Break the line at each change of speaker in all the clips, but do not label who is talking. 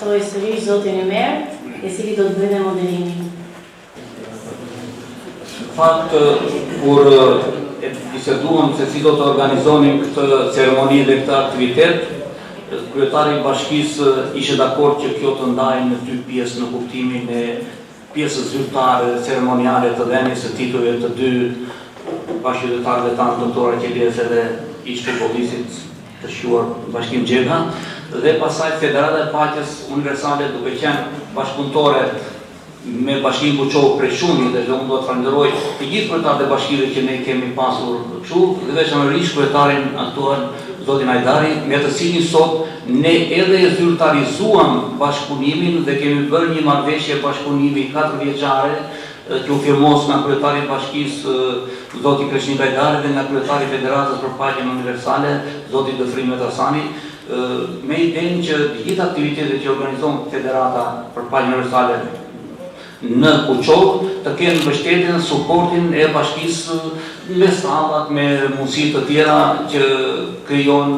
ftoj sërish zotin e merë, i cili do të bëjë moderimin.
Fakt, kur e biseduam se si do të organizonim këtë ceremoni dhe këtë aktivitet, kryetari i bashkisë ishte dakord që kjo të ndajë në dy pjesë në kuptimin e pjesës zyrtare dhe ceremoniale të dhënies së titujve të dy bashkëqytetarëve tanë, doktor Aqelies dhe ish të polisit të shquar Bashkim Gjegha, dhe pasaj Federata e Paqes Universale duke qenë bashkëpunëtore me Bashkimin Kuçovë prej shumë, dhe unë do të falenderoj të gjithë kryetarët e bashkive që ne kemi pasur kështu, dhe veçanërisht kryetarin aktual zotin Ajdari, me të cilin sot ne edhe e zyrtarizuam bashkëpunimin dhe kemi bërë një marrëveshje bashkëpunimi 4 vjeçare, që u firmos nga kryetari i bashkisë zoti Kreshnik Ajdari dhe nga kryetari i Federatës për Paqen Universale zoti Dëfrim Metasani, me idenë që të gjithë aktivitetet që organizon Federata për Paqen Universale në Kuçovë të kenë mbështetjen, suportin e bashkisë me sallat, me mundësi të tjera që krijon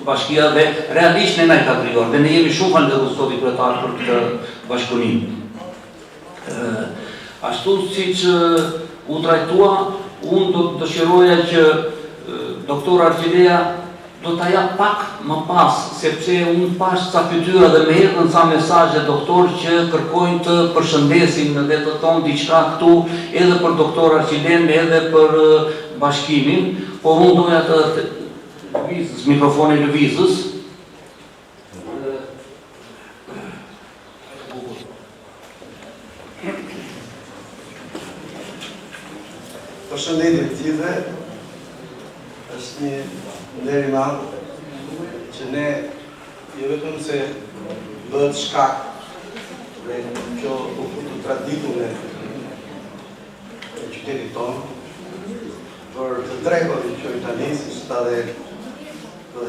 bashkia dhe realisht ne na ka krijuar. Dhe ne jemi shumë falënderues zoti kryetar për këtë bashkëpunim. Ashtu siç u trajtua, unë do të dëshiroja që doktor Argjileja do ta jap pak më pas, sepse unë pash ca fytyra dhe më erdhën ca mesazhe doktor që kërkojnë të përshëndesin dhe të thonë diçka këtu edhe për doktor Argjilen edhe për bashkimin, por unë doja të lëviz mikrofonin lëvizës.
Përshëndetje të gjithëve, është një nder i madh që ne jo vetëm se bëhet shkak dhe kjo u futu traditun e qytetit tonë për të tregon që tani si sta dhe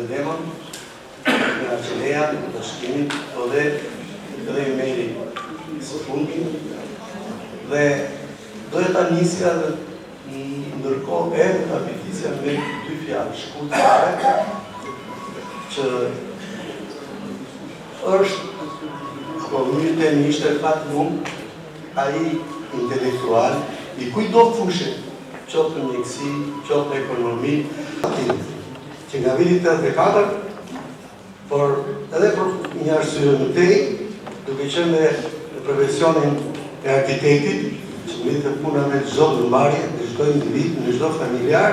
demon nga Aqeleja, në bashkimin, po dhe edhe i meri së fundin dhe doja ta nisja dhe ndërkohë edhe ta bitisja me dy fjalë shkurtare që është komuniteti ishte fakt mund ai intelektual i kujdo fushë, qoftë në mjekësi, qoftë në ekonomi, që nga viti 84, por edhe për një arsye më tej, duke qenë në profesionin e arkitektit, që më të puna me çdo ndërmarrje, në çdo individ, në çdo familjar,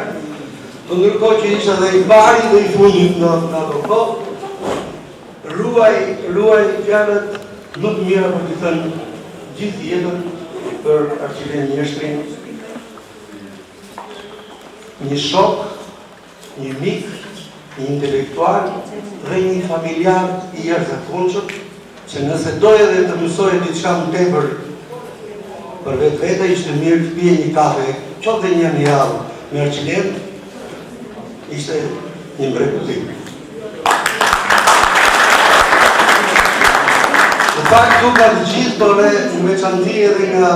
të ndërkohë që isha dhe i pari dhe i fundit në ato kohë, ruaj fjalët më të mira për të thënë gjithë jetën për Argjilen Mjeshtrin, një shok, një mik, një intelektual dhe një familjar i jashtëzakonshëm, që nëse doje dhe të mësoje diçka më tepër për vetë ishte mirë të pije një kafe, qoftë dhe një javë me Argjilen, ishte një mrekulli. Në fakt duka të gjithë dore në veçanti edhe nga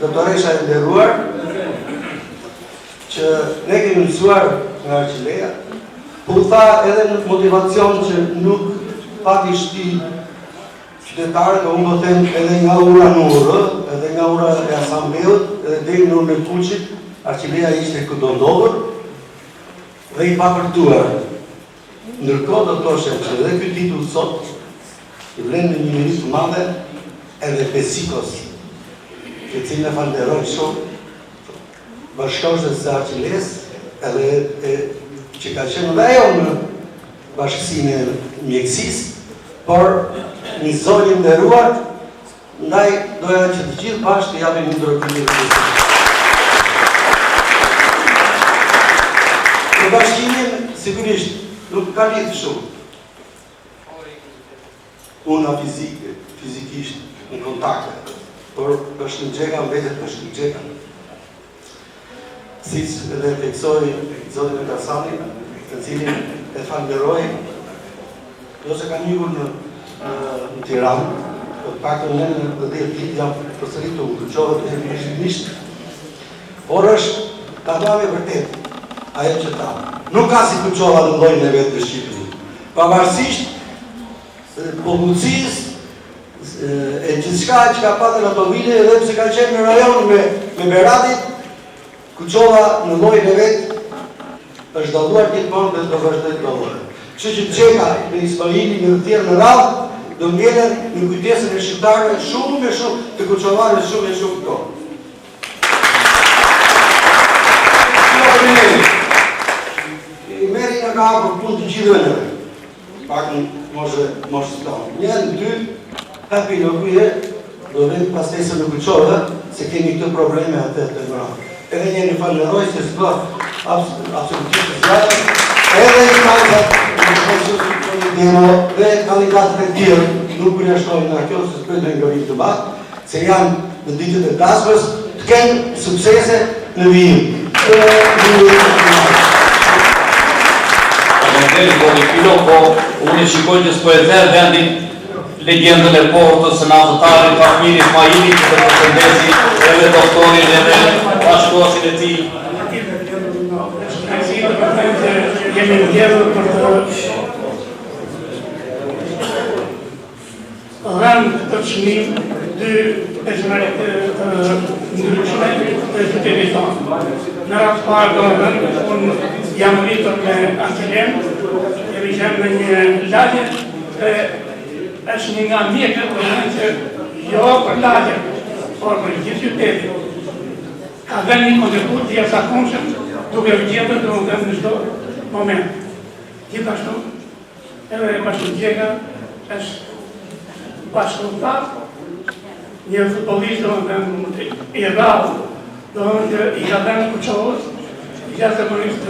doktoresha e nderuar, që ne kemi mësuar nga Argjileja, po u tha edhe në motivacion që nuk pati shti qytetarë, dhe unë do them edhe nga ura në urë, edhe nga ura e asambleut, edhe deri në urë në kuqit, Argjileja ishte këto ndodhër dhe i papërtuar. Ndërkohë do të thoshem që edhe ky titull sot i vlen në një merit të madhe edhe Besikos, që cilën e falenderoj shumë, bashkëshortes së Argjiles, edhe që ka qenë dhe ajo në bashkësinë e mjekësisë, por një zonjë nderuar, ndaj doja që të gjithë bashkë të japim një ndërtimi të Besikos. Në bashkimin, sigurisht, nuk ka lidhë shumë. Una fizikisht në kontakte, por është në Gjega, mbetet është në Gjega. Siç edhe theksoi zoti Metasani, të cilin e falenderoj, jo se ka njëur në Tiranë, për paktën në 10 vite jam përsëritur në Kuçovë të vazhdimisht, por është tamam e vërtet ajo që tha. Nuk ka si Kuçova të llojin e vetë të Shqipërisë. Pavarësisht popullsisë e gjithçka që ka patën ato vite, edhe pse ka qenë në rajon me Beratit, Kuqova në llojin e vet është dalluar gjithmonë dhe do vazhdoj të dalluar. Kështu që Çeka me Ismailin në të tjerë në radhë do ngelen në kujdesin e shqiptarëve shumë të kuqovarëve shumë këto. Meri nga ka për punë të gjithë vëndëve. Pak në moshe stonë. Njën, dy, hapi në kuje, do vend pas tesë në kuqove, se kemi këtë probleme atë të mëra. Edhe njëri falenderoj se s'ka absolutisht të zjarë, edhe i kandidat dhe kandidatët e tjerë nuk përjashtojnë nga kjo, se s'pëtë nga vijë të bakë, se janë në ditët e tasmës, të kenë suksese në vijim.
Po, unë shikoj që s'po e dherë vendin legendën e portës, senatëtarin, Fahmir Ismaili, që të përshëndesi edhe doktorin edhe bashkosin e tij.
Jemi ndjedhur për të rënë të çmim dy personalite të ndryshme të qytetit tonë. Në rast parë do të unë jam rritur me Angelem, jemi qenë në një lagje dhe është një nga mjekët që jo për lagje, por për gjithë qytetin. Ka dhënë një kontribut të jashtëzakonshëm duke u gjetur domethënë në çdo moment. Gjithashtu, edhe Bashkë Gjeka është bashkëpunëtar, një futbollist domethënë i rrallë, domethënë i ka dhënë Kuqovës, jashtëzakonisht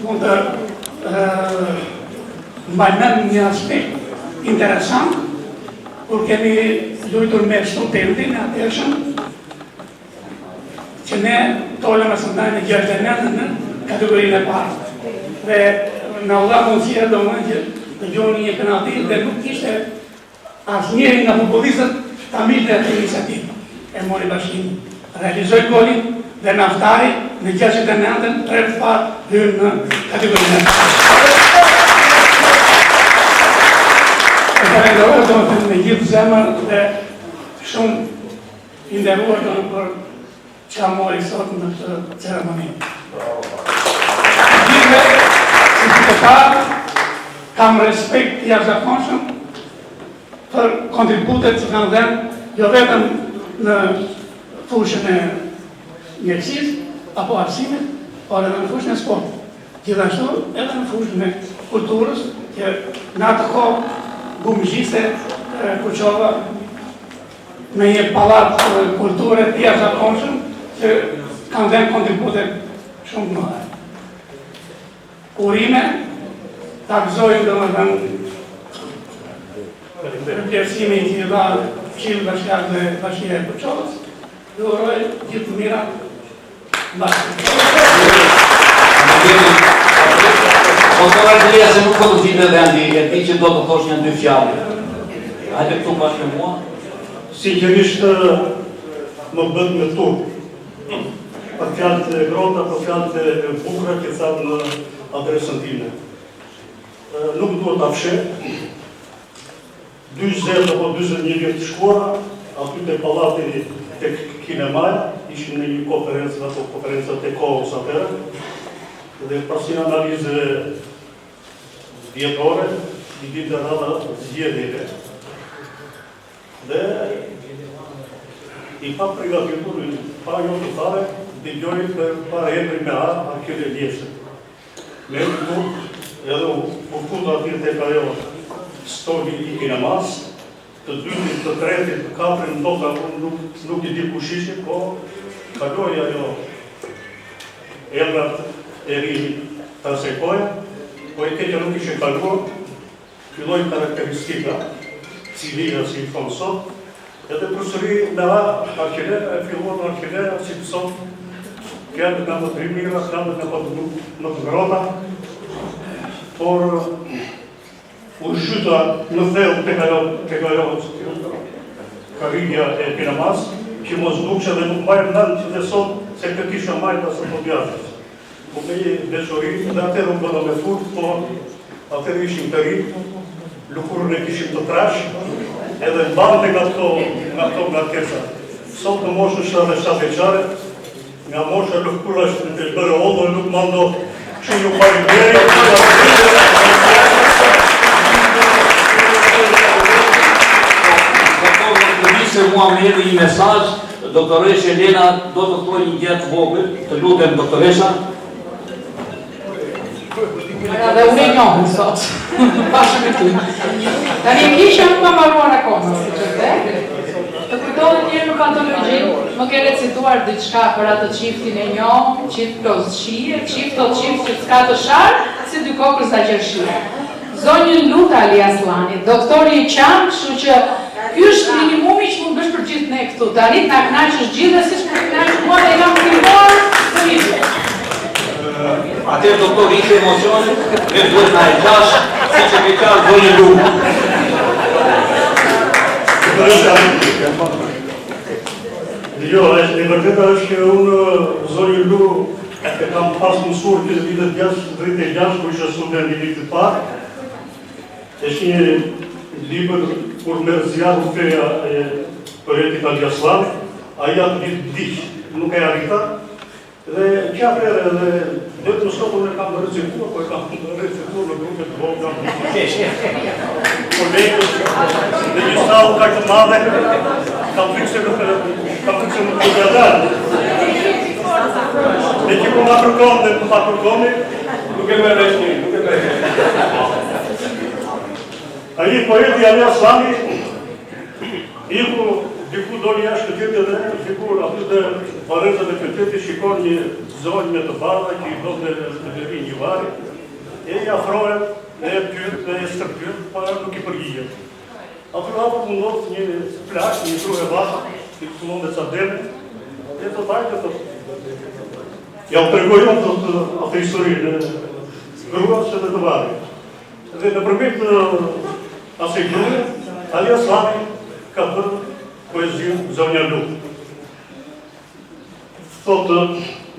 mund të mbajmë një aspekt interesant, kur kemi luajtur me studentin e atëshëm, që ne tolëm së ndajnë në 69 në kategorinë e parë. Dhe në dha mundësia domethënë që të gjoni një penalti dhe nuk kishte asnjëri nga futbollistët ta mirë atë iniciativë. E mori Bashkimin, realizoi golin dhe Naftari në 69-ën 3 parë hyn në kategorinë e parë. Falenderoj domethënë me gjithë zemër dhe shumë i nderuar për që mori sot në këtë ceremoni. Gjithve, si qytetar, kam respekt të jashtëzakonshëm për kontributet që kanë dhënë jo vetëm në fushën e mjekësisë apo arsimit, por edhe në fushën e sportit. Gjithashtu edhe në fushën e kulturës, që në atë kohë Gumëgjiste Kuqova me një pallat kulture të jashtëzakonshëm që kanë dhënë kontribute shumë të mëdha. Urime, ta gëzojmë domethënë vlerësimin që i dha Këshilli Bashkiak dhe Bashkia e Kuqovës, dhe uroj gjithë të mira bashkë.
Doktor Argelia, se nuk po të zinë vendi, e ti që do të thosh një 2 fjalë. Hajde këtu bashkë me mua.
Sinqerisht më bën me turp. Për fjalët e grota, për fjalët e bukura që thamë në adresën time. Nuk duhet ta fsheh. 20 apo 41 vjet të shkuara, aty te pallati tek kinemaja, ishim në një konferencë apo konferenca te kohës atëherë. Dhe pas një analizë vjetore, i ditë rrada zgjedhjeve. Dhe i pa privatitur, pa jo të fare, dëgjoj për para hetëri me arkele ljesë. Me edhe u futa aty tek ajo stoli i kinemas, të dytit, të tretit, të katërin, ndoshta nuk i di kush ishte, po kaloi ajo emrat e rinj të asaj kohe, po e keqja nuk ishe kaluar, filloi karakteristika civile, si i thonë sot, edhe përsëri me arkele, e filluan arkele, si të sot, kërët nga më të rimira, kërët nga më të ngrota, por u shyta në thellë tek ajo karrigja e kinemas, që mos dukshë dhe nuk mbajmë nënë që dhe sot, se këtë kisha majtë asë të bjatës. Po me një veçori, dhe atërë unë bëna me furt, po atërë ishim të rritë, lukurën e kishim të trash, edhe mbante nga këto ngarkesa. Sot në moshën 77 vjeçare, nga mosha lëkura është në të bërë odhë, nuk mando që ju parimderi.
Se mua më hedhi një mesazh, doktoresha Elena do të thojë një gjë të vogël, të lutem doktoresha.
Dhe unë e njohë sot, bashkë me ty. Tani kisha nuk ma marruar akoma, si që të të kujtohet njërë në pantologjin, më ke recituar diçka për atë qiftin e njohë, qift plus shije, qift o qift që s'ka të sharë, si dy kokër sa qërshire. Zonjën Luta Ali Aslani, doktori i qamë, kështu që ky është minimumi që mund bësh për gjithë ne këtu. Tani na kënaqësh gjithë dhe siç më kënaq mua dhe jam filluar të vitë.
Atëherë doktor ishte emocionit, ne duhet na e qash, siç e ke qarë zonjë Lu.
Jo, e vërteta është që unë zonjë Lu e kam pas mësuar këtë vitet 36, ku isha student i vitit parë. Është një libër kur me zjarë feja e poetit Aljaslani, aja të ditë diqë, nuk e arrita, dhe qafere dhe dhe të mësotën e kam recitur, po e kam recitur në grupe të vogla. Kolegës dhe një stallë ka të madhe, kam frikse në përgjadar. Dhe që ku ma përkon dhe ku ma përkoni, nuk e me reshni, nuk e me reshni. Aji poeti Ali Aslani, iku diku do një jashtë këtë dhe fikur aty dhe varezat e këtë shikon një zonjë me të bardha që i do të deri një vari, e i afrohet, e pyet, e stërpyet, para nuk i përgjigjet. Aty hapër mundot një plak, një tru e vaha, që të mund dhe ca dene, e të tajtë të ja u tregojon atë historinë e gruas edhe të vari. Dhe në përmjet asaj grupe, Ali Aslani ka bërë poezion Zonja Lu. Thotë,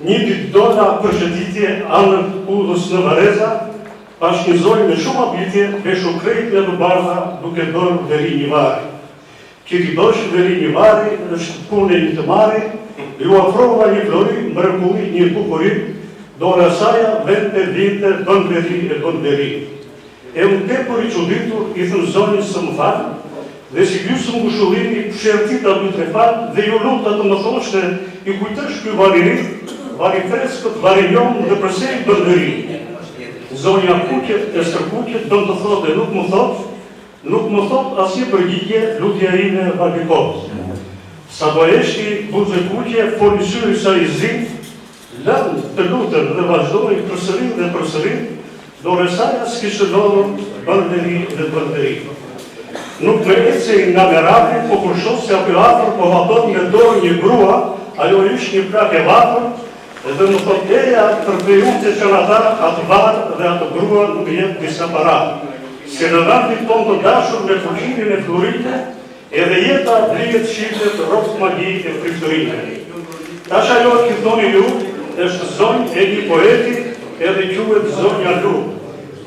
një ditë dola përshëndetje anën udhës në Vareza, pash një zonjë me shumë abitje, beshu krejt me të bardha duke bërë veri një vari. Kiti bësh veri një vari, është punë një të mari, ju afrova një flori, mërkulli një bukuri, dore asaja vente, vinte, bën veri e bën veri. E unë tepër i quditur, i thënë zonjës së më falë, dhe si gjysë më gushullimi, shërtita më të falë, dhe ju luta të më thoshte, i kujtësh kjo vari freskët, vari njomë dhe përse i bëndëri. Zonja kuqet e stërkuqet, dëmë të thotë dhe nuk më thot asje përgjigje lutja ime barbikot. Sa do eshti buzë kuqe, folisyri sa i zi, lënë të lutën dhe vazhdoj përsërin dhe përsërin, dore saja s'kishtë lorën bënderi dhe bënderi. Nuk me ece nga merapi, po përshos se apë atër, po vaton me dorë një grua, ajo ish një plak e vatër, dhe më thot eja tërpejun që që nata atë varë dhe atë grua nuk jetë disa para. Se në vendit ton të dashur me fuqinin e florite, edhe jeta blijet shqitet rrëft magi e friktërite. Tash ajo që thoni ju, është zonjë e një poeti, edhe quhet Zonja Lu.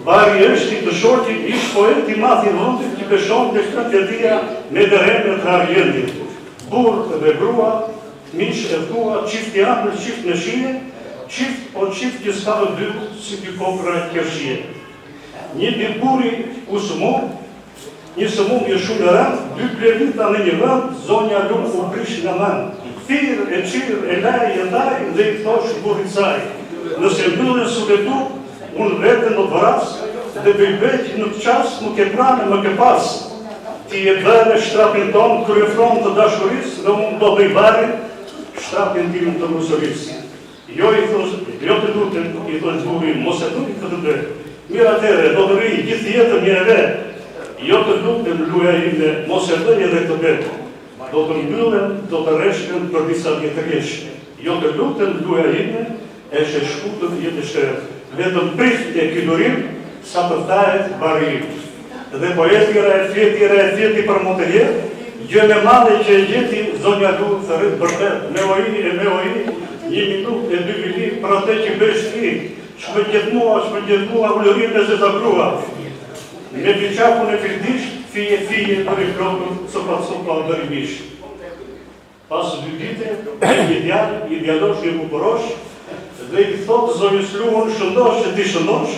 Vari është të shorti ish poeti mathi vëndit që peshon të shkëtjetia me dëreme të arjendit. Burë dhe grua, mish e thua, qift janë, qift në shije, qift o qift që s'ka në dy si të kokra kërshije. Një buri u sëmon, një sëmon një shumë në rënd, dy plevita në një vënd, Zonja Lu u prish në vënd. Thirë e qirë e laj e taj dhe i thosh burit saj. Nëse mbëllën së letu, unë vetën në vëras, dhe bëjbeq në të qas, nuk e pranë më ke pas. Ti e bërë shtrapin tonë, kryefron të dashuris, dhe unë do bëjbari, shtrapin tim të mësëris. Jo të lutën, i thosh burin, mos e duke këtë dhe. Mirë atere, do të rri, gjithë jetën një e ve. Jo të lutën, luja ime, mos e dënje dhe këtë vetë. Do të mbyllën, do të reshkën për disa vjetërjesh. Jo të lutën, luja ime, e shë shkutën jetë shërët. Vetëm prift e kidurim, sa të thajet barim. Dhe poetira e fjeti për Montelier, gjë me madhe që e gjeti Zonja Lu thërët bërtet, me oi, një minut e 2 vili, për atë që bësh ti, shpëgjet mua, ullërin e zeta grua. Me biqapun e fildish, fije bëri flokën, sopa bëri mish. Pas 2 vite, i djalosh, i bukurosh, dhe i thotë zonjës Lu, unë shëndosh që ti shëndosh,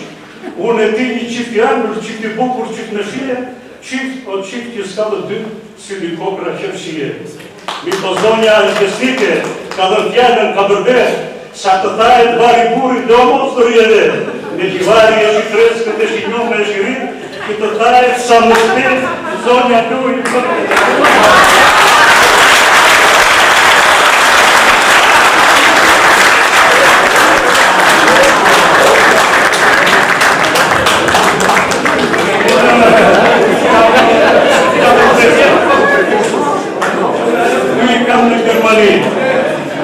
unë e ti një qift janë, qift i bukur, qift në shije, qift që s'ka dhe 2, si një kokra që shije. Mi po zonja e besnike, ka dhe fjallën, ka bërbe, sa të tajet vari buri dhe omos të rjede, me që vari e shi freskët e shi njome e shi rritë, që të tajet sa mështet, zonja Lu i përte.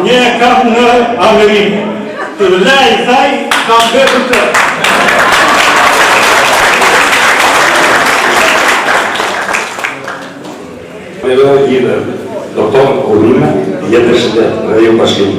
Një kam në Amerikë, të lej thaj, kam vetëm të.
Përve gjithë, doktor Urime, jetë shëndet, dhe ju bashkim.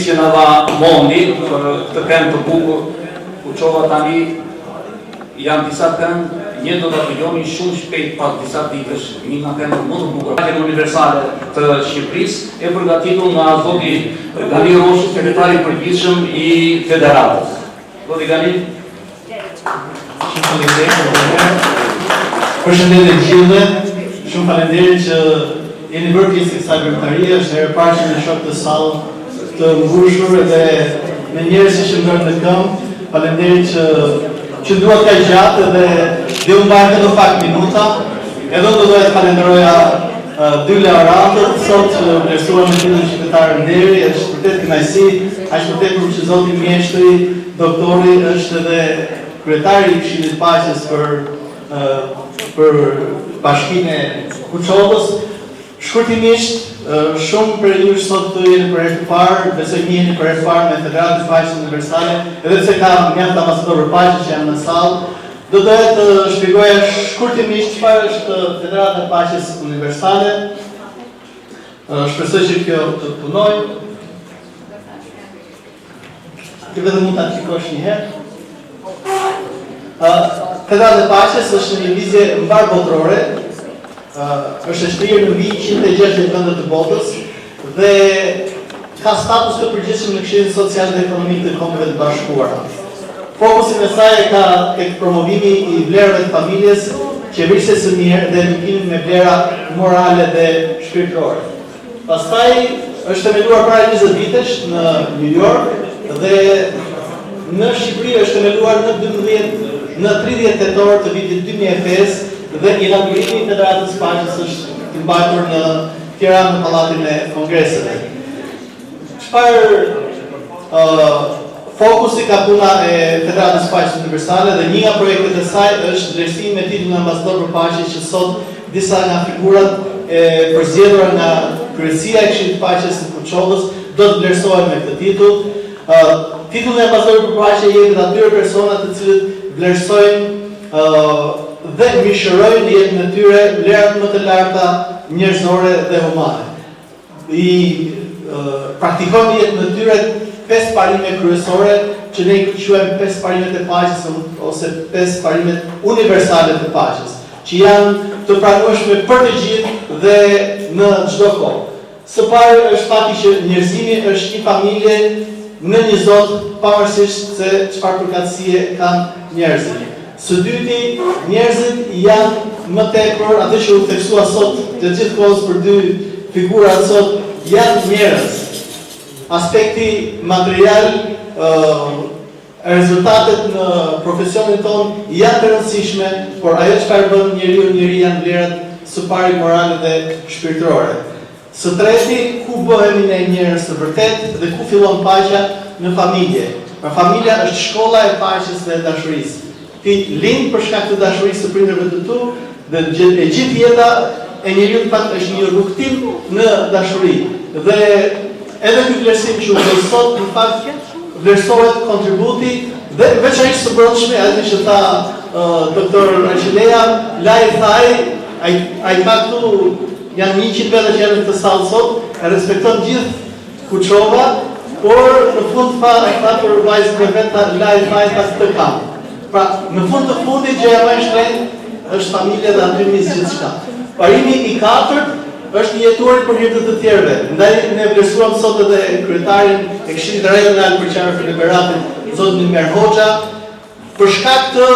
Që në dha mondi, për të kënd të bukur, ku qova tani, janë disa kënd, një do të pëlloni shumë shpejt pas disa ditësh, një nga kënd më të bukur. Kënd universale të Shqipërisë, e përgatitur nga zoti Gali Roshi, sekretari përgjithshëm i Federatës. Zoti Gali?
Shumë faleminderit. Përshëndetje të gjithëve. Shumë faleminderit që jeni bërë pjesë e kësaj vërtetërie, është herë parë që në shoh të sallë të mbushur dhe me njerëz që shndërën në këmbë. Faleminderit që duat ka gjatë dhe u mbajnë edhe pak minuta. Edhe do doja të falenderoja dy laureatët sot që vlerësuan me titullin qytetar nderi, është vërtet kënaqësi, aq më tepër që zoti mjeshtri, doktori është edhe kryetari i Këshillit të Paqes për për bashkinë e Kuçovës. Shkurtimisht, shumë për ju sot të jeni për herë të parë, besoj jeni për herë të parë me Federatën e Paqes Universale, edhe pse ka mjaft ambasadorë paqe që janë në sallë, do doja të shpjegoja shkurtimisht çfarë është Federata e Paqes Universale. Shpresoj që kjo të punojë. Ti vetëm mund ta shikosh një herë. Federata e Paqes është një lëvizje mbar botërore. Është e shkrirë në vijë 160 vende të botës dhe ka status të përgjithshëm në Këshillin Social dhe Ekonomik të Kombeve të Bashkuara. Fokusin e saj ka tek promovimi i vlerave të familjes, qeverisjes së mirë dhe edukimin me vlera morale dhe shpirtërore. Pastaj është themeluar para 20 vitesh në New York dhe në Shqipëri është themeluar në 30 tetor të vitit 2005 dhe inaugurimi i Federatës së Paqes është i mbajtur në Tiranë në Pallatin e Kongreseve. Çfarë fokusi ka puna e Federatës së Paqes Universale dhe një nga projektet e saj është vlerësimi me titullin ambasador për paqe që sot disa nga figurat e përzgjedhura nga Kryesia e Këshillit të Paqes në Kuçovës do të vlerësohen me këtë titull. Titulli ambasador për paqe jepet atyre personat të cilët vlerësojnë dhe mishërojnë jetën e tyre vlerat më të larta njerëzore dhe humane. Praktikojnë jetën e tyre 5 parime kryesore që ne i quajmë 5 parimet e paqes ose 5 parimet universale të paqes, që janë të pranueshme për të gjithë dhe në çdo kohë. Së pari është fakti që njerëzimi është një familje në një Zot, pavarësisht se çfarë përkatësie kanë njerëzit. Së dyti, njerëzit janë më tepër atë që u theksua sot të gjithë kohës për dy figurat sot, janë njerëz. Aspekti material, rezultatet në profesionin ton janë të rëndësishme, por ajo çfarë bën njeriu janë vlerat së pari morale dhe shpirtërore. Së treti, ku bëhemi ne njerëz të vërtet dhe ku fillon paqja? Në familje. Familja është shkolla e paqes dhe dashurisë. Ti lind për shkak të dashurisë së prindërve të tu dhe e gjithë jeta e njeriu është një rrugtim në dashuri. Dhe edhe ky vlerësim që u bën sot në fakt vlerësohet kontributi dhe veçanërisht së brendshme, atë që tha doktor Arqileja, laj thaj, ai ka këtu janë 100 vete që janë në këtë sallë sot, e respekton gjithë Kuçova, por në fund tha për vajzën e vet, laj thaj pas të kam. Pra, në fund të fundit gjëja më e shtrenjtë është familja dhe aty nis gjithçka. Parimi i katërt është një jetuar për hir të tjerëve. Ndaj ne vlerësuam sot edhe kryetarin e Këshillit Rajonal për Qarkun e Beratit, zotin Ymer Hoxha, për shkak të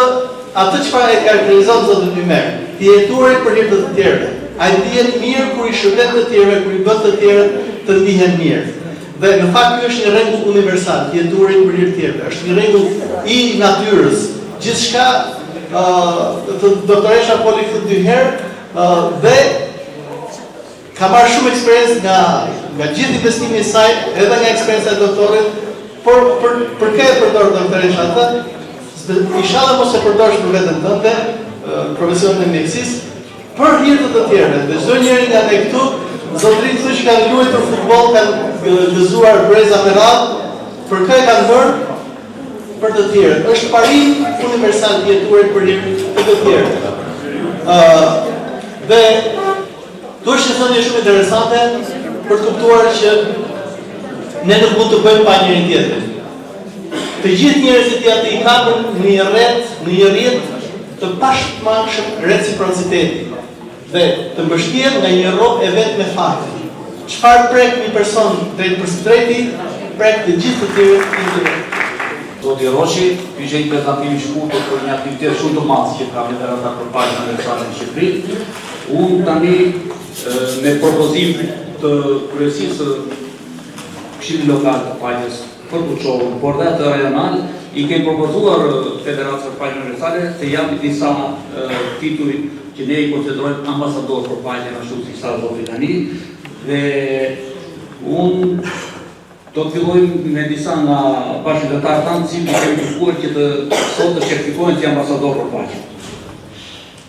atë çfarë e karakterizon zotin Ymer, të jetuar për hir të tjerëve. Ai ndihet mirë kur i shërben të tjerëve, kur i bën të tjerët të ndihen mirë. Dhe në fakt ky është një rregull universal, jetuari për hir të tjerëve. Është një rregull i natyrës. Gjithçka doktoresha poli këtë 2 herë dhe ka marrë shumë eksperiencë nga gjithë investimi i saj, edhe nga eksperjenca e doktorit, por për këtë përdor doktoresha atë, inshallah mos e përdorësh për veten tënde, profesionin e mjekësisë, për hir të tjerëve. Dhe çdo njeri nga ne këtu, zotërit thonë që kanë luajtur futboll, kanë gëzuar breza me radhë, për këtë kanë bërë për të tjerët. Është parim universal të jetuarit për hir të tjerët. Dhe do të thënë shumë interesante për të kuptuar që ne nuk mund të bëjmë pa njëri tjetrin. Të gjithë njerëzit janë të i kapur në një rrjet të pashmangshëm reciprociteti dhe të mbështjet nga një rrobë e vetë me fakte. Çfarë prek një person drejt për drejti, prek të gjithë të tjerët indirekt.
Zoti Roshi, ky është një prezantim i shkurtër për një aktivitet shumë të madh që ka Federata për Paqen Universale në Shqipëri. Unë tani me propozim të kryesisë së Këshillit Lokal të Paqes për Kuçovën, por dhe të rajonal, i kemi propozuar Federatës për Paqen Universale të japë disa tituj që ne i konsiderojmë ambasador për paqen ashtu si sa zoti tani. Dhe unë do të fillojmë me disa nga bashkëdhëntarët tanë, cilë kemi kërkuar që të sot të certifikohen si ambasador për paqen.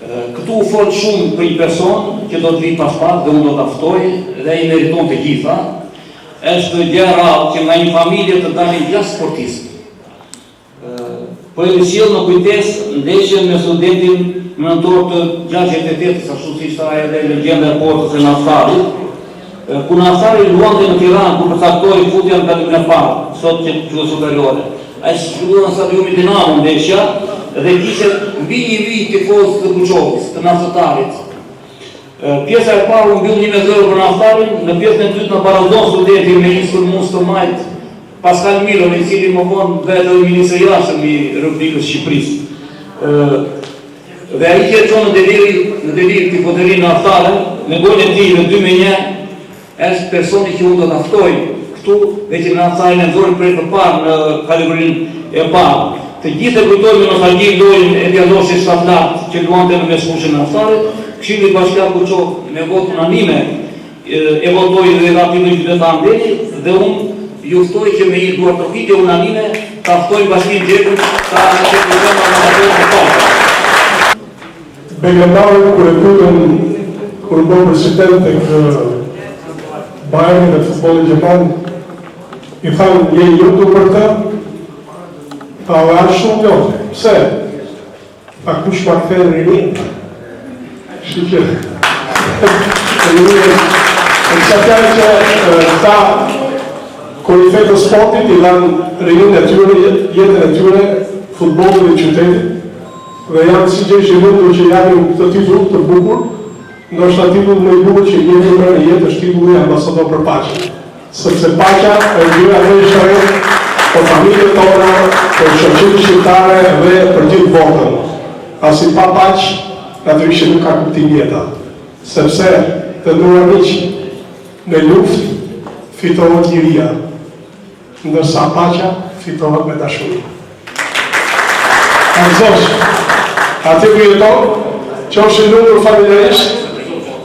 Këtu u fol shumë për një person që do të vi pas pak dhe unë do të aftoj dhe i meriton të gjitha. Është gjëra që nga një familje të dalin 6 sportistë. Po e sjell në kujtes ndeshjen me studentin nëntor të 68-s, ashtu siç tha edhe legjenda e Portës së Nafarit. Ku Nafari luante në Tiranë, ku përcaktoi futjen nga e parë, sot që quhet superiore. Ai shkruan në stadiumin Dinamo ndeshja dhe kishte mbi 1000 tifozë të Buçokës, të Nasëtarit. Pjesa e parë u mbyll 1-0 për Nafarin, në pjesën e dytë na barazon studenti me një sulmues të majt Pascal Milon, i cili më vonë vetë ministri i jashtëm i Republikës së Shqipërisë. Dhe ai që çon në delir tifozërinë në Naftarën, në golin e tij në 2-1, është personi që unë do të aftoj këtu dhe që në Naftarin e nxori për të parë në kategorinë e parë. Të gjithë e kujtojmë në nostalgji lojën e Djadoshi Shaflat që luante në mesfushën e Naftarit. Këshilli Bashkiak Buçok me votë unanime e votoi dhe rapidoj qytetar ndeli dhe unë juftoj që me një duar trokitje unanime të aftoj Bashkinë Gjekut ta qeverisojmë amatorët e tonë.
Begendari kur e pyetën kur bëu president tek Bayern dhe futbolli gjerman, i thanë je i lutur për të? Tha është shumë lotë. Pse? Tha kush ma kthejnë rinin? Shqipje. Në kësa tjare që ta korifet të sportit i dhanë rinin e tyre, jetën e tyre, futbolin e qytetit. Dhe janë si gjesh i mundur që janë të titull të bukur, ndoshta titull më i bukur që jemi në jetë është titulli ambasador për paqen. Sepse paqja e gjyra më i shërën për familje tona, për shoqërinë shqiptare dhe për gjithë botën. Pasi pa paqë, natyrisht nuk ka kuptim jeta. Sepse, të nduar miq, në luftë fitohet liria, ndërsa paqja fitohet me dashuri. Arzosh, aty ku jeton, qofshin numër familjarisht,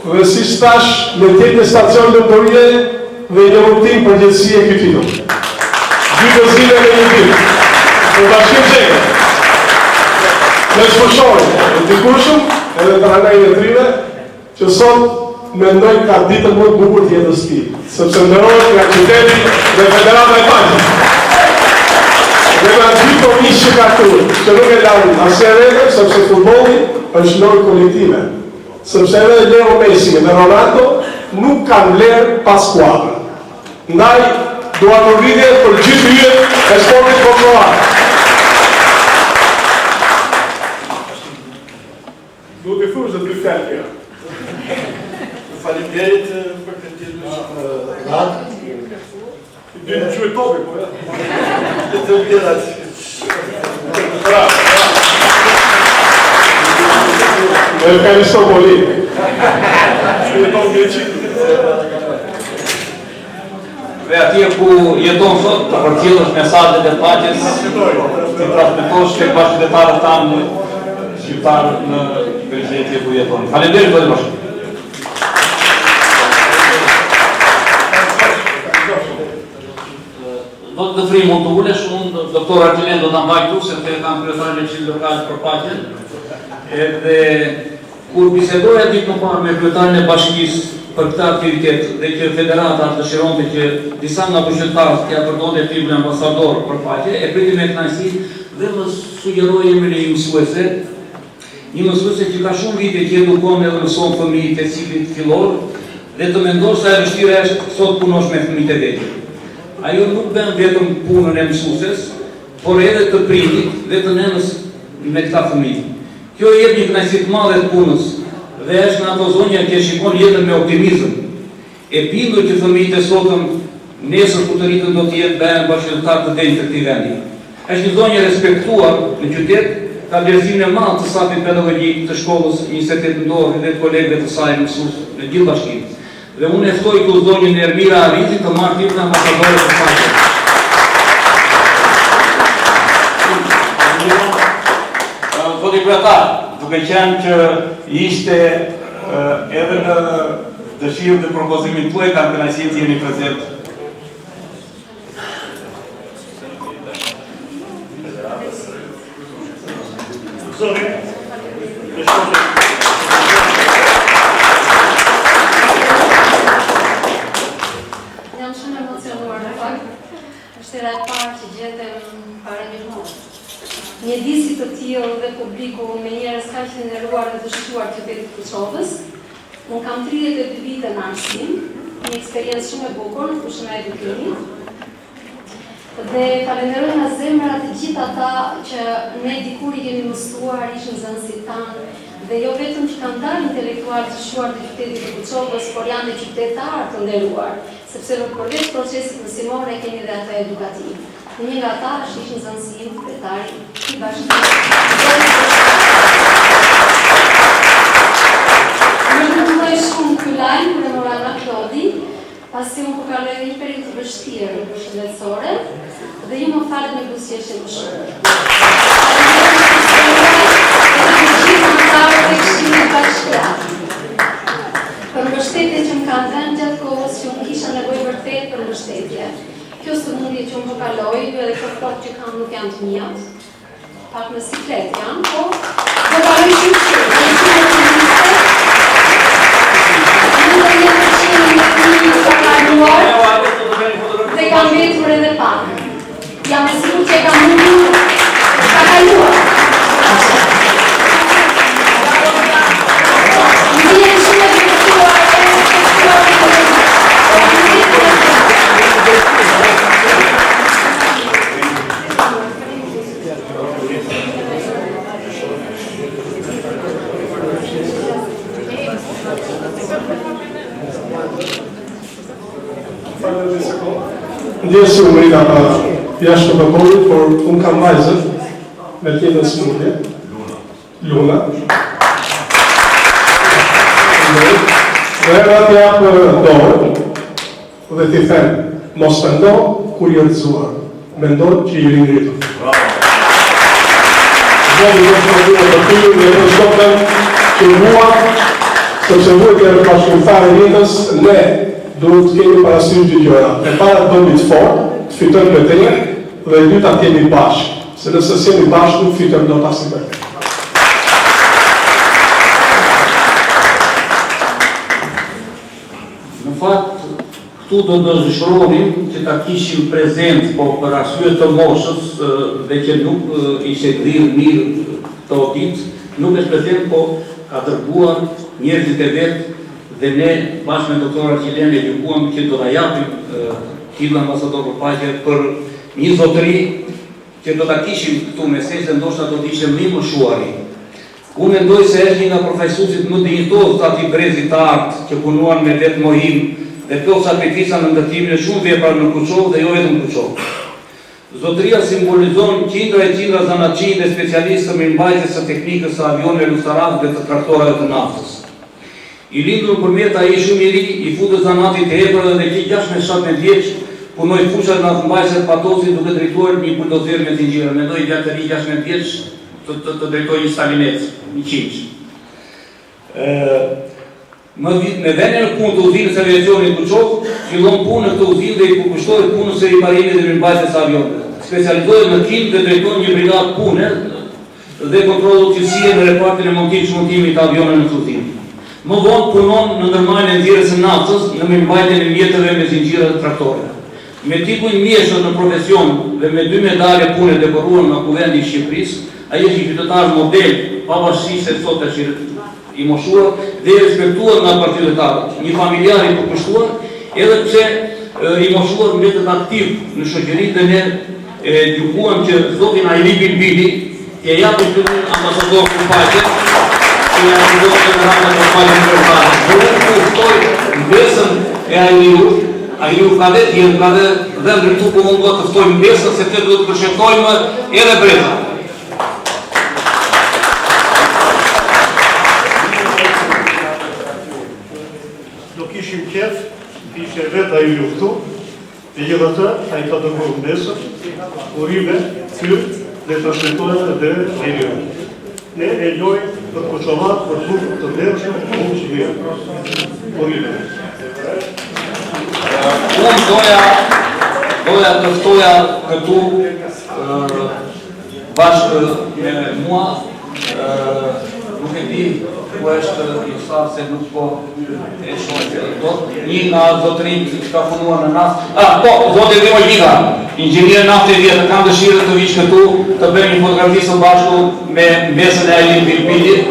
dhe si stash me tjetë në stacion lëmëtorie dhe i lëmëtim për gjithësi e këtë titull. Dy gëzime me një tim. Në Bashkinë Gjekut. Me shpëshore, në dikushëm, edhe të ranaj në trive, që sot mendoj ka ditën më të bukur të jetës ti. Sepse ndërojët nga qyteti dhe federata e paqes. Dhe nga dy komisë që ka këtu, që nuk e lanë asë rege, sepse futbolli është lojë kolektive. Sepse edhe Leo Messi dhe Ronaldo nuk kanë vlerë pas skuadrë. Ndaj, dua të rridhje për gjithë hyjet e sportit popullor.
Duhet të thush dhe të fjalë tjera. Faleminderit për këtë rahat. Dhe në qëve topi, po ja. Dhe të vjerat. Bravo.
Dhe ka një sopoli.
Qëve topi e qitë.
Dhe atje ku jeton sot, të përcjellësh mesazhet e paqes, të transmetosh tek bashkëdhetarët tanë shqiptarë në kryeqytetje ku jeton. Faleminderit zoti Bashki. Do të fri mund të ulesh, unë doktor Argjilen do ta mbaj këtu sepse kam kryetarin e Këshillit Lokal për Paqen. Edhe kur bisedoja ditë më parë me kryetarin e bashkisë për këtë aktivitet dhe që federata dëshironte që disa nga qytetarët t'ia përdorte titullin ambasador për paqe, e priti me kënaqësi dhe më sugjeroi emrin e një mësuese. Një mësuese që ka shumë vite që edukon edhe mëson fëmijët e ciklit fillor dhe të mendosh se e vështirë është sot punosh me fëmijët e vetë. Ajo nuk bën vetëm punën e mësueses, por edhe të prindit dhe të nënës me këta fëmijë. Kjo jep një kënaqësi të madhe të punës dhe është në ato zonja që shikon jetën me optimizëm. E bindur që fëmijët e sotëm nesër kur të rritën do të jenë bëhen bashkëdhetar të denjtë të këtij vendi. Është një zonjë respektuar në qytet, ka vlerësimin e madh të sapit pedagogjik të shkollës 28 ndorë dhe të kolegëve të saj mësues në gjithë bashkinë. Dhe unë e ftoj këtu zonjën Ermira Arizi të marrë titullin ambasadore të paqes. Zoti kryetar, duke qenë që ishte edhe në dëshirë dhe propozimin tuaj, kam kënaqësinë që jeni prezent.
Zoti,
mjedisit të tillë dhe publiku me njerëz kaq të nderuar dhe të shquar të qytetit të Kosovës. Unë kam 32 vite në arsim, një eksperiencë shumë e bukur në fushën e edukimit. Dhe falenderoj nga zemra të gjithë ata që ne dikur i kemi mësuar, ishin zënësit tanë, dhe jo vetëm që kanë dalë intelektual të shquar të qytetit të Kosovës, por janë dhe qytetarë të nderuar, sepse përveç procesit mësimor e kemi dhe ata edukativ. Dhe një nga ata është ishin zënësim, kretari, i bashkëtimit. Më këndoj shumë ky lajm kur e mora nga Klodi, pasi unë po kaloj një periudhë të vështirë shëndetësore dhe ju më falet me buzëqeshje më shumë. Për mbështetjen që më kanë dhënë gjatë kohës që unë kisha nevojë vërtet për mbështetje. Kjo sëmundje që unë po kaloj, edhe këto flokë që kam nuk janë të mijat. Pak në siklet janë, po do kaloj shumë shumë. Dhe kam vetur edhe pak. Jam e sigurt që e kam mundur ta kaluar. Ndjen shumë e vështirë
Ndjen shumë nga jashtë të përkorit, por unë kam vajzën me tjetën smundje, Luna. Dhe nga t'japë dorë dhe t'i them, mos mendo kur jetë gëzuar, mendo që i ringritur. Zoti do të përgjithë për ty dhe të shkopën që mua, sepse vuaj të bashkëpunëtarë e jetës, ne duhet të kemi parasysh dy gjëra. E para të bëmi të fortë, të fitojmë betejën, dhe e dyta të jemi bashkë, se nëse s'jemi bashkë nuk fitojmë dot asnjë betejë.
Në fakt, këtu do të zhëshronim që ta kishim prezent, po për arsye të moshës dhe që nuk ishte dhirë mirë këto ditë, nuk është prezent, po ka dërguar njerëzit e vetë dhe ne bashkë me doktora Qilene gjykuam që do ta japim titull ambasador për paqe për një zotëri që do ta kishim këtu me sej dhe ndoshta do të ishte më i moshuari. Unë mendoj se është një nga profesionistit më dinjitoz të atij brezit të artë që punuan me vetë mohim dhe plot sakrifica në ndërtimin e shumë vepra në Kuçovë dhe jo vetëm në Kuçovë. Zotëria simbolizon qindra e qindra zanatçi dhe specialistë në mbajtjes së teknikës së avionëve luftëtar dhe të traktorëve të naftës. I lindur përmet ai shumë i ri, i futur zanatit të hepër dhe që 16-17 vjeç punoi fushat në mbajtjes patosit duke drejtuar një buldozer me zinxhire. Mendoj gjatë të ri 16 vjeç të drejtoj një stalinet, një qinç. Me vene në punë të uzinës e aviacionit Kuçovë, fillon punë në këtë uzinë dhe i përkushtohet punës së riparimit dhe mirëmbajtjes së avionëve. Specializohet në kim dhe drejton një brigadë pune dhe kontrollo cilësie në repartin e montimit të avionëve në uzinë. Më vonë punon në ndërmarrjen e nxjerrjes së naftës në mirëmbajtjen e mjeteve me zinxhire të traktorëve. Me titull mjeshtër në profesion dhe me 2 medalje pune dekoruar nga Kuvendi i Shqipërisë, ai është një qytetar model, pavarësisht se sot është i moshuar dhe respektuar nga bashkëpunëtarët, një familjar i përkushtuar, edhe pse i moshuar mbetet aktiv në shoqëri dhe ne gjykuam që zotin Ajli Bilbili t'ia japim titullin ambasador për paqe, që ja ndodhet në radhën e paqes ndërkombëtare. Unë kuftoj mbesën e Ajliu ka dhe tjerë, ka dhe ndërtu ku mund të ftojmë mbesën, se të duhet të përshëntojmë edhe brezat.
Kishim qef, ishte vetë ai luftu, e gjithatë ai ka dërguar mbesën, urime, fyr dhe transmetojnë dhe Ajliu. Ne e lojmë për Koçovat, për burg të ndershëm, unë që vjen. Urime.
Unë doja të ftoja këtu bashkë me mua nuk e di ku është i sa se nuk po e shohë. Një nga zotërinjë që ka punuar në naftë. Po, zotë e Vimo Gjika, inxhinier naftë e vjetë, kam dëshirë të vishë këtu, të bëjmë një fotografi së bashku me mbesën e Ajlin Vilpillit.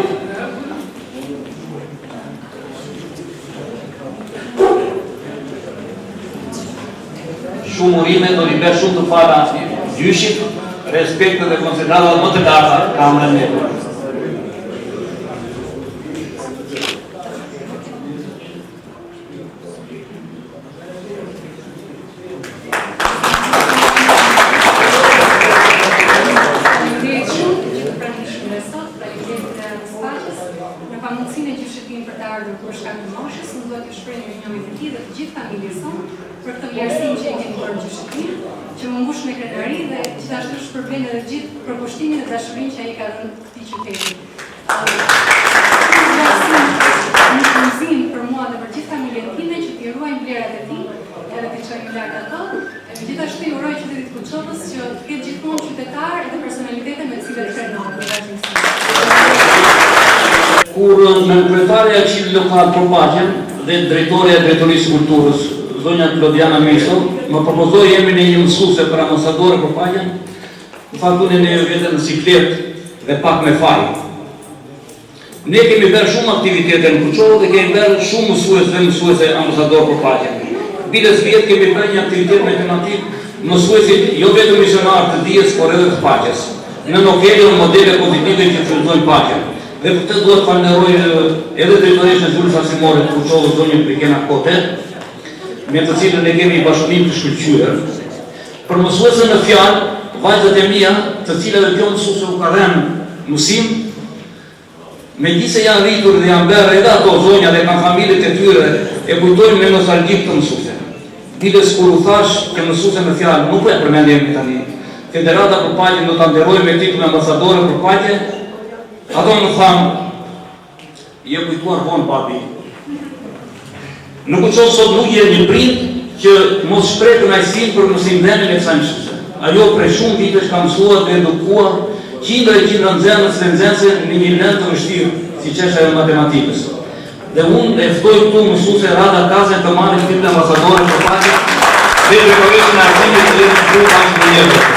Shumë urime, do t'i bërë shumë të fala gjyshit, respektet dhe konsidratat më të larta Kamrën e Deputetëve.
Për këtë vlerësim që e kemi bërë gjyshëtinë, që më mbush me krenari dhe gjithashtu shpërblen edhe gjithë për kushtimin dhe dashurinë që ai ka dhënë këtij qyteti. Një frymëzim për mua dhe për gjithë familjen time që t'i ruajmë vlerat e tij, edhe t'i çojmë lart ato. Gjithashtu i uroj qytetit Kuçovës që të ketë gjithmonë qytetar dhe personalitete me të cilët krenon.
Kur në kryetarja e Këshillit Lokal Propagjen dhe drejtoria e Drejtorisë Kulturës, zonja Klodiana Meso, më propozoi jemi në një mësuese për ambasadore Propagjen, në faktunë ne vetëm në siklet dhe pak me faj. Ne kemi bërë shumë aktivitete në Kuçovë dhe kemi bërë shumë mësuese ambasador Propagjen. Biles vjetë kemi bërë një aktivitet me tematik mësuesit jo vetëm misionar të dijes, por edhe të paqes. Në novelën modele pozitive që fillojnë paqen. Dhe për këtë duhet falenderoj edhe drejtoreshën e Zyrës Arsimore të Kuçovës, zonjën Prikena Kote, me të cilën ne kemi bashkëpunim të shkëlqyer. Për mësuesën në fjalë, vajzat e mia, të cilave kjo mësuese u ka dhënë mësim, megjithëse janë rritur dhe janë bërë edhe ato zonja dhe kanë familjet e tyre, e kujtojnë me nostalgji këtë mësuese. Diles kur u thash që mësuese në fjalë, nuk e përmendem tani. Federata për Paqen do ta nderojë me titull ambasadore për Paqe. Ato më thamë, je kujtuar vonë papi. Në Kuçovë sot nuk je një prind që mos shpreh kënaqësinë për mësimdhënien e kësaj mësuese. Ajo prej shumë vitesh ka mësuar dhe edukuar qindra e qindra nxënës dhe nxënëse në një lëndë të vështirë, siç është ajo matematikës. Dhe unë e ftoj këtu mësuese Rada Kazën të marrë titull ambasadore për Paqen dhe drejtoreshën e arsimit të Zyrës Bashkë në Njëve.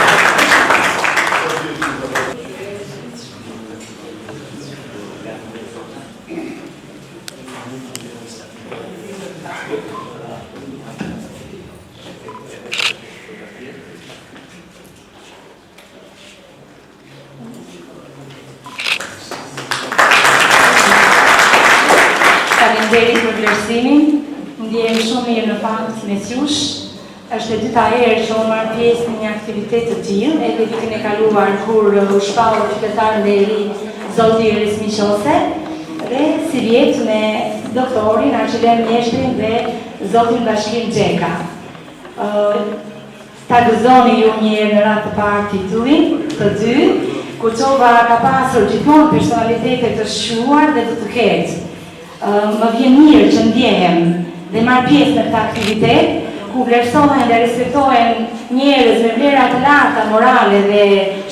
Faleminderit për vlerësimin, ndjehemi shumë mirë në fakt me Qysh. Është e dyta herë që unë marr pjesë në një aktivitet të tillë, edhe vitin e kaluar kur u shpall qytetarën e ri zoti Resmi Qose, dhe si vjet me doktorin Arqelen Mjeshtrin dhe zotin Bashkim Xheka. Ta gëzoni ju një herë në radhë të parë titullin, të dy, Kuçova ka pasur gjithmonë personalitete të shquar dhe të ketë. Më vjen mirë që ndjehem dhe marr pjesë në këtë aktivitet, ku vlerësohen dhe respektohen njerëz me vlera të larta morale dhe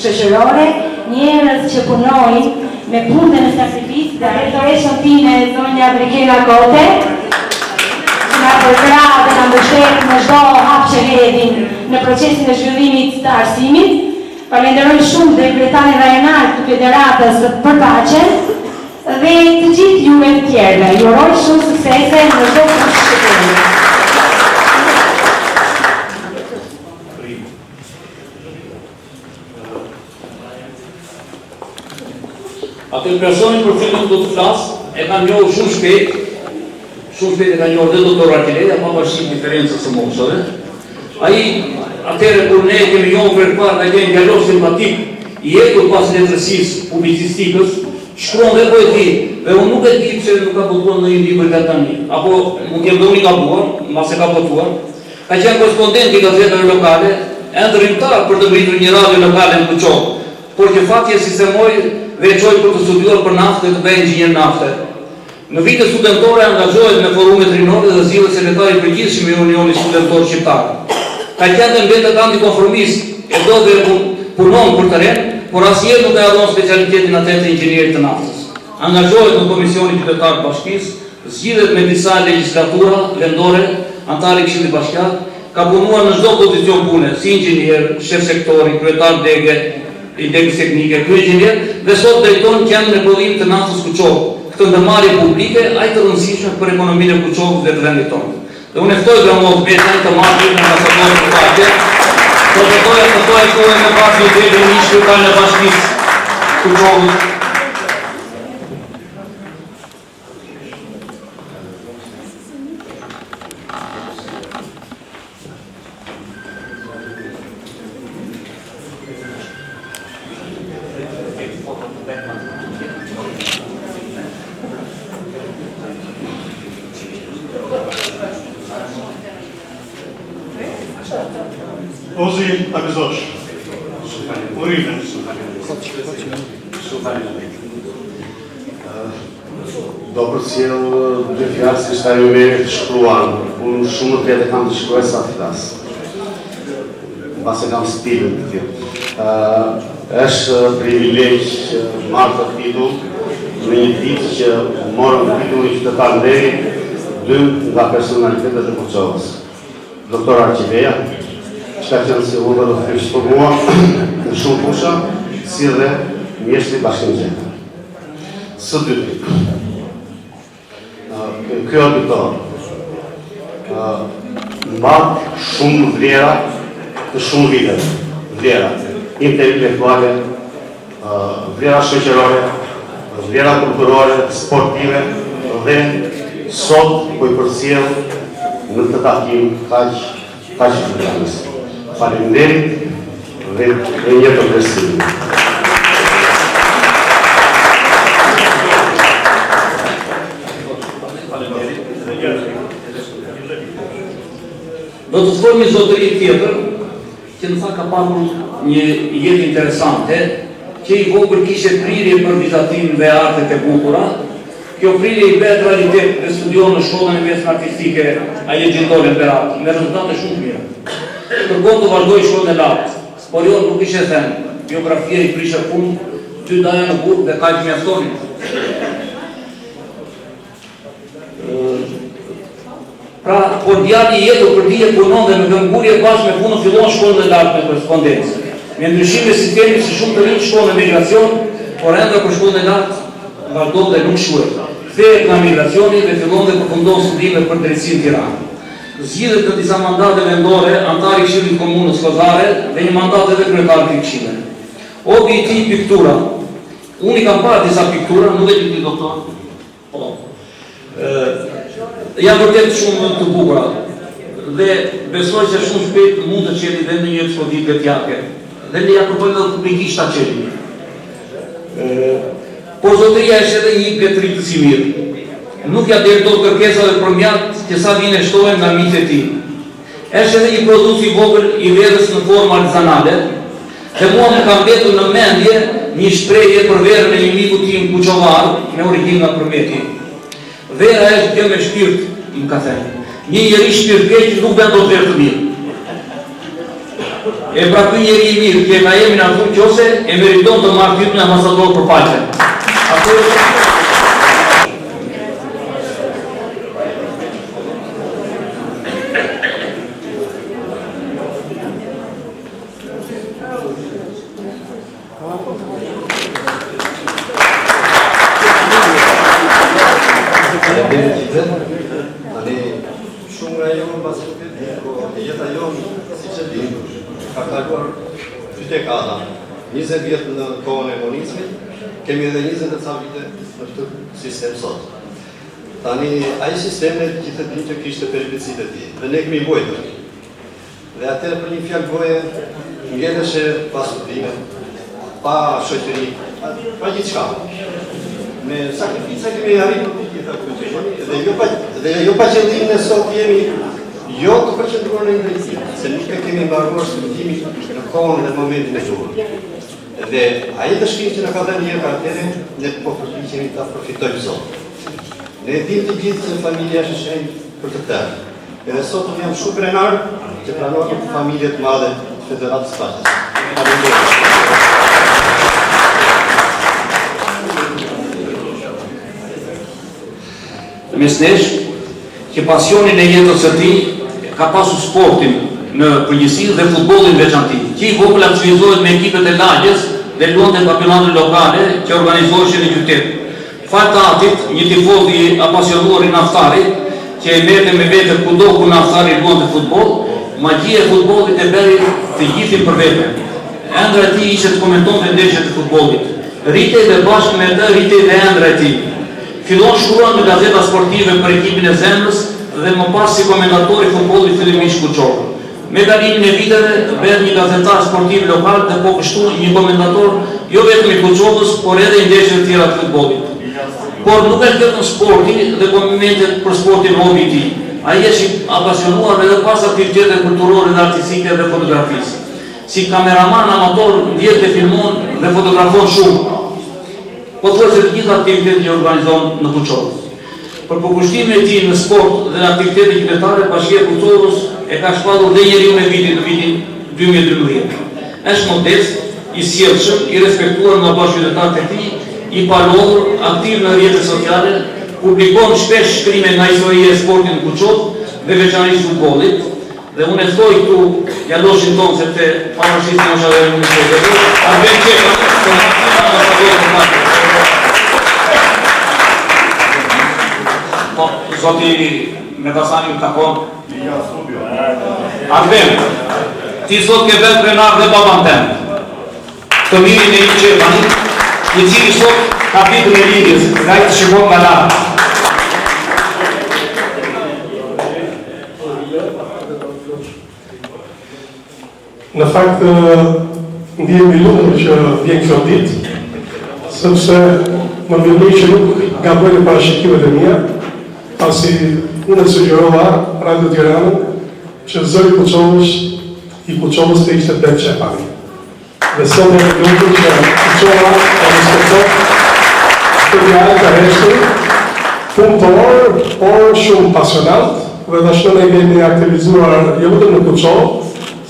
shoqërore, njerëz që punojnë me punë dhe me sakrificë, dhe drejtoreshën time zonja Prikena Kote, që na përkra dhe na mbështet në çdo hap që hedhin në procesin e zhvillimit të arsimit. Falenderoj shumë dhe kryetarin rajonar të Federatës për Paqen dhe të gjithë juve të tjerëve. Ju uroj shumë suksese në çdo punë që keni.
Atë personi për cilën do të flas, e kanë njohur shumë shpejt e kanë njohur dhe doktor Arqeleta, pa pavarësisht diferencës së moshave. Ai atëherë kur ne kemi njohur për parë dhe kemi djalog simpatik, i ekur pas letërsisë publicistikës, shkruan dhe poeti, dhe unë nuk e di pse nuk ka botuar në një libër nga tani, apo mund t'jem dhe unë i gabuar, mbas e ka botuar, ka qenë korespondent i gazetave lokale, ndërrimtar për të ngritur një radio lokale në Kuçovë, por që fatje sistemoi veçoi për të studiuar për naftë dhe të bëjë inxhinier nafte. Në vitet studentore angazhohet në forumet rinore dhe zgjidhet sekretari i përgjithshëm i Unionit Studentor Shqiptar. Ka qenë dhe mbetet antikonformist, e do dhe punon për terren, por asnjëherë nuk e harron specialitetin atë të inxhinierit të naftës. angazhohet në Komisionin Qytetar të Bashkisë, zgjidhet me disa legjislatura vendore, antar i Këshillit Bashkiak, ka punuar në çdo pozicion pune, si inxhinier, shef sektori, kryetar dege, i degës teknike, kryegjinier, dhe sot drejton qendrën e prodhimit të naftës Kuçov, këtë ndërmarrje publike aq të rëndësishme për ekonominë e Kuçovës dhe të vendit tonë. Dhe unë ftoj Gramov Betën të marrë pjesë në ambasadorën e paqe, protokolla të kësaj kohe me pas në drejtën e Qytetarëve të Bashkisë Kuçovës.
Ozi Abizosh. Urime.
Do përcjell dy fjalë si shtaj me të shkruan. Unë shumë të vjetë kam të shkruaj sa të flas. Mbase kam stilin të tillë. Është privilegj marrë të titull në një ditë që morëm titullin qytetar nderi dy nga personalitetet e Kuçovës. Doktor Arqiveja, që ka qenë si ullë dhe të për mua në shumë pusha, si dhe mjeshtri Bashkim Gjeta. Së dyti, kjo auditor mbatë shumë vlera të shumë vitet, vlera intelektuale, vlera shoqërore, vlera kulturore, sportive, dhe sot po i përcjell në të takim kaq të planës. Faleminderit dhe një të përgjithësim.
Do të thoj një zotëri tjetër, që në tha ka pasur një jetë interesante, që i vogël kishte prirje për vizatimin dhe artet e bukura. Kjo prirje i bëhet realitet dhe studion në shkollën e mesme artistike Aje Gjindore në Berat, me rezultate shumë mira. Kërkon të vazhdoj shkollën e lartë, por jo nuk ishe thënë, biografia i prishe punë, ty daja në burg dhe kaq mjaftonin. Pra, por djali jetë o përdije punon dhe me këngurje bashkë me punën fillon shkollën e lartë me korespondencë. Me ndryshime sistemi si shumë të rinë shkollën e migracion, por enda për shkollën e lartë vazhdon dhe nuk shuhet. Kthehet nga migracioni dhe fillon dhe përfundon studime për drejtësi në Tiranë. Zgjidhet në disa mandate vendore, antar i Këshillit Komunës Kozare dhe një mandat edhe kryetar të Këshillit. Hobi i tij piktura. Unë i kam parë disa piktura, nuk e di ti doktor. Po. Janë vërtet shumë të bukura dhe besoj se shumë shpejt mund të qeli dhe në një ekspozit vetjake. Dhe ne ja kërkojmë edhe publikisht ta qeli. Por zotëria është edhe një petrit të si mirë. Nuk ja del dot kërkesa dhe përmjat që sa vine shtohen nga miqtë e tij. Është edhe një produkt i vogël i verës në formë artizanale, dhe mua më ka mbetur në mendje një shprehje për verën e një miku tim kuçovar me origjinë nga Përmeti. Vera është gjë me shpirt, më ka thënë. Një njeri shpirtkeq nuk bën dot verë të mirë. E pra ky njeri i mirë që na jemi në atë qose e meriton të marrë titullin ambasador për paqen.
Shumë nga jonë pasi jeta jonë, si që dimë, ka kaluar qytekata. 20 vjetë në kohën e komunizmit, kemi edhe 20 ca vite në këtë sistem sot. Tani, aji sistemet gjithë të dinë që kishte peripecit e ti, dhe ne kemi bojtër. Dhe atërë për një fjallë goje, ngelleshe pa studime, pa shoqëri, pa gjithë shka. Me sakrifica kemi arritur të gjitha këtë, dhe jo pa qëllimin e sot jemi jo të përqendruar në drejtim, se nuk e kemi mbaruar studimi në kohën dhe momentin e duhur. Dhe aji të shkim që në ka dhe një karaktere, ne po përpiqemi ta përfitojmë sot. Ne dim të gjithë se familja është shenjë për të tërë. Edhe sot të jam shumë krenar që pranohet të familje të madhe të Federatës Paqes.
mes nesh, që pasionin e jetës së tij ka pasur sportin në përgjithësi dhe futbollin veçanti. Që i vogël aktivizohet me ekipet e lagjes dhe luante kampionate lokale që organizoheshin në qytet. Fal të atit, një tifoz i apasionuar i Naftarit, që e merrte me vete kudo ku Naftari luante futboll, magjia e futbollit e bëri të gjithin për vete. Ëndra e tij ishte të komentonte ndeshjet e futbollit. Rritej dhe bashkë me të rritej dhe ëndra e tij. Fillon shkruan në gazeta sportive për ekipin e zemrës dhe më pas si komentator i futbollit fillimisht Kuçov. Me kalimin e viteve bëhet një gazetar sportiv lokal dhe po kështu një komentator jo vetëm i Kuçovës, por edhe i ndeshjeve të tjera të futbollit. Por nuk është vetëm sporti dhe komentet për sportin hobi i tij. Ai është apasionuar edhe pas aktivitetet kulturore dhe artistike dhe fotografisë. Si kameraman amator ndjek dhe filmon dhe fotografon shumë. Po thuaj se të gjitha aktivitetet që organizon në Kuçovë. Për përkushtimin e tij në sport dhe në aktivitete qytetare, Bashkia e Kuçovës e ka shpallur dhe njeriu me vitin në vitin 2012. Është modest, i sjellshëm, i respektuar nga bashkëqytetarët e tij, i palodhur, aktiv në rrjetet sociale, publikon shpesh shkrime nga historia e sportit në Kuçovë dhe veçanërisht futbollit. Dhe unë e ftoj këtu jaloshin tonë sepse pavarësisht që është edhe në shkollë. Arben Qeka, po, zoti Metasani më takon. Arben, ti sot ke vetë krenar dhe baban tem. Të mirin e i Qepani, i cili sot kapitën e lidhjes, nga i të shikon nga lartë.
Në fakt, ndihemi lumtur që vjen kjo ditë, sepse më vjen që nuk gabojnë parashikimet e mia, pasi unë sugjerova Radio Tiranën që zëri i Kuçovës të ishte Ben Qepani. Dhe sot e lumtur që Kuçova e respekton këtë djalë të rreshtur, punëtor, por shumë pasionant, dhe tashmë ne kemi aktivizuar jo vetëm në Kuçovë,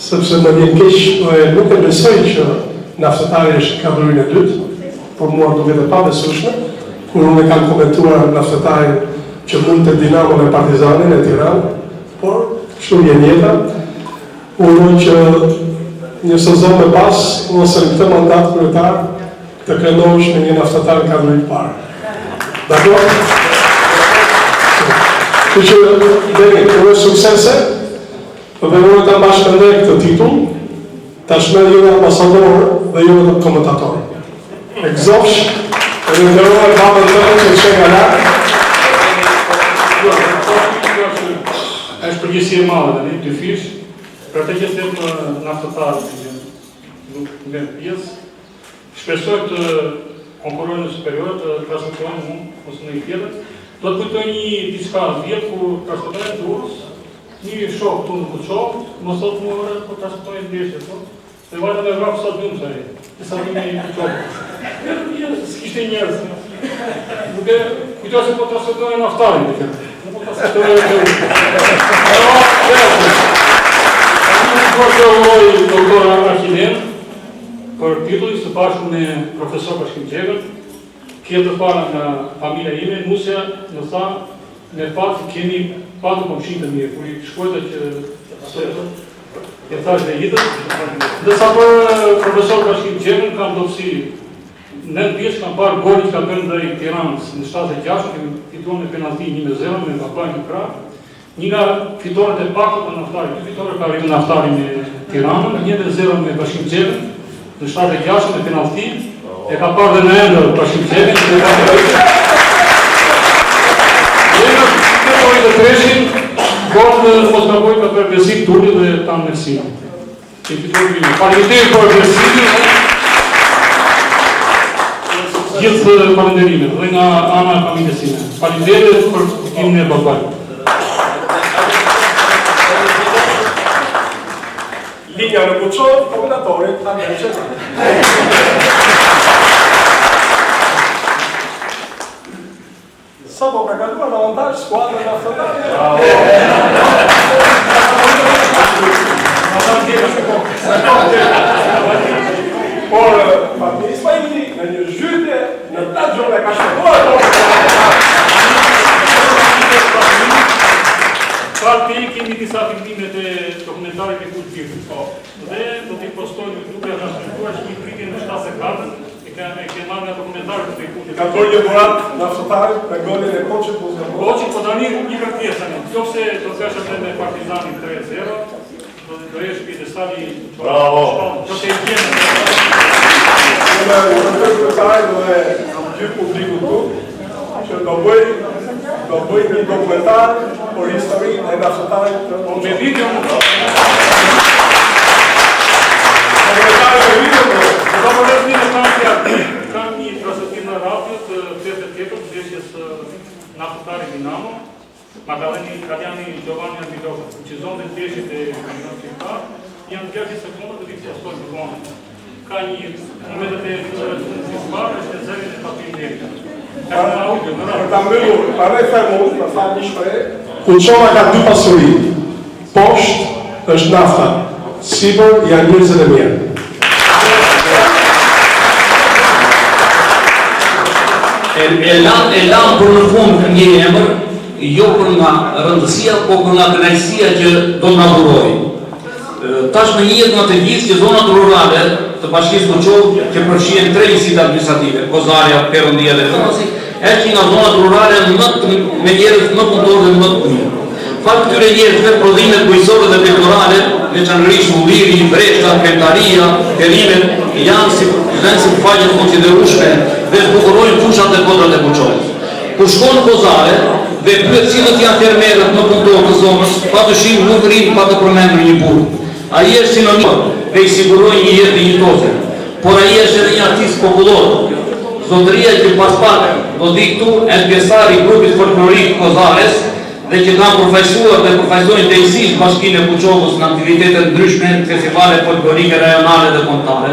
sepse më vjen keq dhe nuk e besoj që Naftatari është kategorin e dytë, por mua duket e pabesueshme, kur unë kam komentuar Naftatarin që mund të Dinamo me Partizanin e Tiranë, por kështu vjen jeta. Uroj që një sezon më pas, ose në këtë mandat kryetar, të krenohesh me një Naftatar në kategorin e parë. Dakor? Kështu që deri uroj suksese. Dhe unë të bashkëndej këtë titull, tashmë jemi ambasador dhe jo vetëm komentator. E gëzofsh, e ndërruar babën tënë që që nga lartë.
Është përgjësi e madhe dhe një dy fish, për të që them Naftatarë që nuk në pjesë, shpesoj të konkurojnë në superior, të transmitojnë mund, ose në i tjetër, do të kujtoj një diçka vjetë ku transmitojnë të urës, një shok të në Kuçovë, më sot më ore, po të transmitojnë ndeshje, po. Dhe vajta me vrapë sot dhëmë, sari, të sa dhëmë e Kuçovë. S'kishte njerës. Duke, kujtoj se po të transmitojnë Naftarin, dhe kërë. Në po të transmitojnë e Unë për të uroj doktora Arqinen, për titulli së bashku me profesor Bashkim Qevën, kjetë të para nga familja ime, nusja në tha, me fatë kemi patë komshinë të mirë, kur i shkojta që e thash dhe jetës. Dhe sa për profesor Bashkim Qevën, kam dopsi në pjesë, kam parë goli që ka bërë ndaj Tiranës në 76, kemi fituar në penalti 1-0 me Papaj në krah. Një nga fitoret e pakët të Naftarit, dy fitore ka rritë Naftarin me Tiranën, 1-0 me Bashkim Qevën, në 76 me penalti, e ka parë dhe në endër Bashkim Qevën, dhe ka të rritë. Dhe në fitorit e treshin, gol në Moskavoj ka për Besim Tulli dhe Tan Mersin. Që fitorit vime. Parimitet për Besim, gjithë falenderimet, dhe nga ana e familjes sime. Falenderimet për kimin e babaj.
Linja në Kuçovë, komendatorit Arben Qeka. Sa po ka kaluar në avantaj skuadrën në Por, Fatmir Ismaili, në një zhytje, në 8 gjone ka shpëtuar
Dhe do t'i postojnë duke transmetuar që një pritje në 74 e ke marrë nga dokumentarët të Pejkutit.
Ka bërë një dhurat në aftotarit me golin e Koçit plus nga
Koçi, po tani një kërkesë tani. Nëse do të kesh atë me Partizanin 3-0, do të jesh pjesëtari.
Bravo.
Do të jesh
Në kryetar dhe gjithë publiku këtu, që do bëj një dokumentar për historinë e aftotarit të Koçit.
me video në kam një transmetim në radio të pjesë tjetër, vdekjes në aftotarit Dinamo, Magdaleni Italiani Giovanni Antidoka, që zonë të vdekjet e kampionatit shqiptar, janë 30 sekonda të vitë postojnë të vonë. Ka një momentet e fundit parë është zërin e Fatilit.
Për ta mbyllur, para e fermos, për fat një shprehje, Kulçova ka dy pasuri. Poshtë është nafta, sipër janë njerëzit e mirë.
E lam për në fund një emër, jo për nga rëndësia, po për nga kënaqësia që do nga duroj. Tash në jetë nga të gjithë që zonat rurale të bashkisë Kuçovë që përfshihen 3 njësitë administrative, Kozarja, Perëndia dhe Kënaqësi, është një nga zonat rurale me njerëz më punëtorë dhe më të mirë. Fakt këtyre njerëzve prodhimet bujqësore dhe pektorale, veçanërisht ulliri, breshta, kremtaria, perimet, janë si faqe konsiderueshme dhe zbukurojnë fushat e kodrat e Kuçovës. Kur shkon në Kozare dhe pyet cilët janë fermerët më punëtorë të zonës, padyshim nuk rrin pa të përmendur një burr. Ai është sinonim dhe i siguroi një jetë dinjitoze, por ai është edhe një artist popullor. Zotëria që pas pak do di këtu është pjesëtar i grupit folklorik Kozares dhe që kanë përfaqësuar dhe përfaqësojnë drejtësisht Bashkinë e Kuçovës në aktivitete ndryshme, festivale folklorike rajonale dhe kombëtare.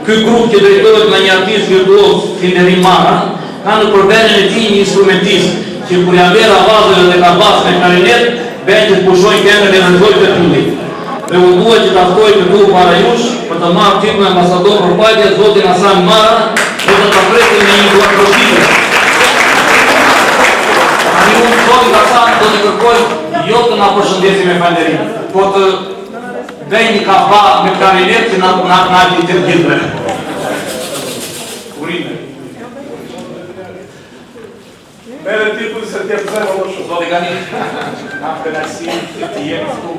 Ky grup që drejtohet nga një artist virtuoz, Filderin Mara, ka në përvenen e tij një instrumentist që kur janë bërë avazëve dhe ka bas me klarinet, bën që të pushojnë këngën e rëndoj të tullit. Dhe u dua që ta ftoj këtu para jush për të marrë titullin ambasador për paqe zotin Hasan Mara dhe të ta presim në një duatroshitje. Tani unë zotin Hasan do të kërkoj jo të na përshëndesi me falënderim, po të bëj një kafa me klarinet që na të gjithëve. Urime.
Mere titull se t'jep zemë më shumë.
Zoti Gani, kam kënaqësi që të jemi këtu.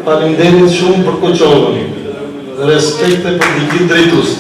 Faleminderit shumë për Kuçovën. Respekte për një gjithë drejtues.